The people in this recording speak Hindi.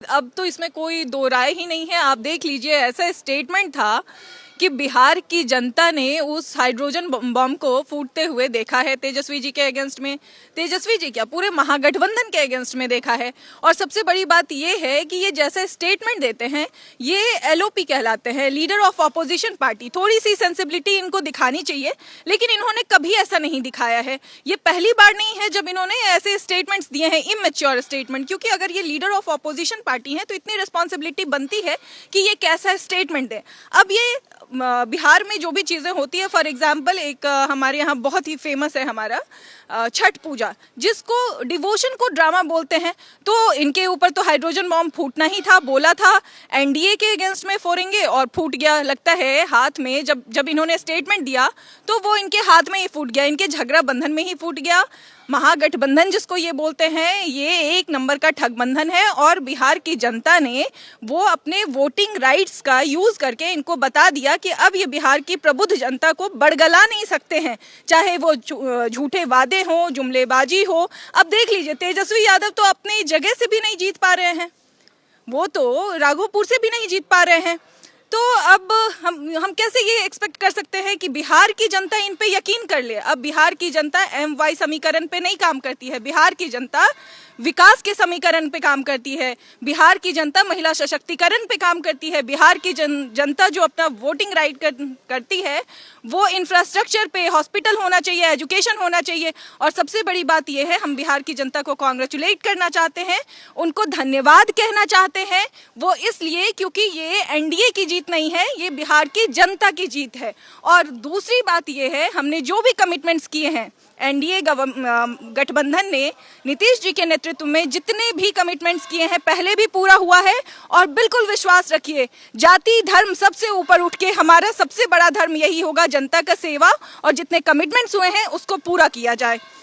अब तो इसमें कोई दो राय ही नहीं है। आप देख लीजिए, ऐसा स्टेटमेंट था कि बिहार की जनता ने उस हाइड्रोजन बम को फूटते हुए देखा है तेजस्वी जी के अगेंस्ट में। तेजस्वी जी क्या, पूरे महागठबंधन के अगेंस्ट में देखा है। और सबसे बड़ी बात यह है कि ये जैसे स्टेटमेंट देते हैं, ये एलओपी कहलाते हैं, लीडर ऑफ ऑपोजिशन पार्टी। थोड़ी सी सेंसिबिलिटी इनको दिखानी चाहिए, लेकिन इन्होंने कभी ऐसा नहीं दिखाया है। ये पहली बार नहीं है जब इन्होंने ऐसे स्टेटमेंट्स दिए हैं, इमेच्योर स्टेटमेंट। क्योंकि अगर ये लीडर ऑफ ऑपोजिशन पार्टी है तो इतनी रिस्पॉन्सिबिलिटी बनती है कि ये कैसा स्टेटमेंट दे। अब ये बिहार में जो भी चीज़ें होती है, फॉर एग्जाम्पल एक हमारे यहाँ बहुत ही फेमस है हमारा छठ पूजा, जिसको डिवोशन को ड्रामा बोलते हैं। तो इनके ऊपर तो हाइड्रोजन बॉम्ब फूटना ही था, बोला था एनडीए के अगेंस्ट में फोड़ेंगे और फूट गया। लगता है हाथ में जब इन्होंने स्टेटमेंट दिया तो वो इनके हाथ में ही फूट गया, इनके झगड़ा बंधन में ही फूट गया। महागठबंधन जिसको ये बोलते हैं, ये एक नंबर का ठगबंधन है। और बिहार की जनता ने वो अपने वोटिंग राइट्स का यूज करके इनको बता दिया कि अब ये बिहार की प्रबुद्ध जनता को बड़गला नहीं सकते हैं, चाहे वो झूठे वादे हो, जुमलेबाजी हो। अब देख लीजिए, तेजस्वी यादव तो अपनी जगह से भी नहीं जीत पा रहे हैं, वो तो राघोपुर से भी नहीं जीत पा रहे हैं। तो अब हम कैसे ये एक्सपेक्ट कर सकते हैं कि बिहार की जनता इन पे यकीन कर ले। अब बिहार की जनता MY समीकरण पे नहीं काम करती है, बिहार की जनता विकास के समीकरण पे काम करती है, बिहार की जनता महिला सशक्तिकरण पे काम करती है, बिहार की जनता जो अपना वोटिंग राइट करती है वो इंफ्रास्ट्रक्चर पे, हॉस्पिटल होना चाहिए, एजुकेशन होना चाहिए। और सबसे बड़ी बात यह है, हम बिहार की जनता को कॉन्ग्रेचुलेट करना चाहते हैं, उनको धन्यवाद कहना चाहते हैं। वो इसलिए क्योंकि ये एनडीए की जीत नहीं है, ये बिहार की जनता की जीत है। और दूसरी बात यह है, हमने जो भी कमिटमेंट्स किए हैं, एनडीए गठबंधन ने नीतीश जी के नेतृत्व में जितने भी कमिटमेंट्स किए हैं पहले भी पूरा हुआ है। और बिल्कुल विश्वास रखिए, जाति धर्म सबसे ऊपर उठ के हमारा सबसे बड़ा धर्म यही होगा, जनता का सेवा। और जितने कमिटमेंट्स हुए हैं उसको पूरा किया जाए।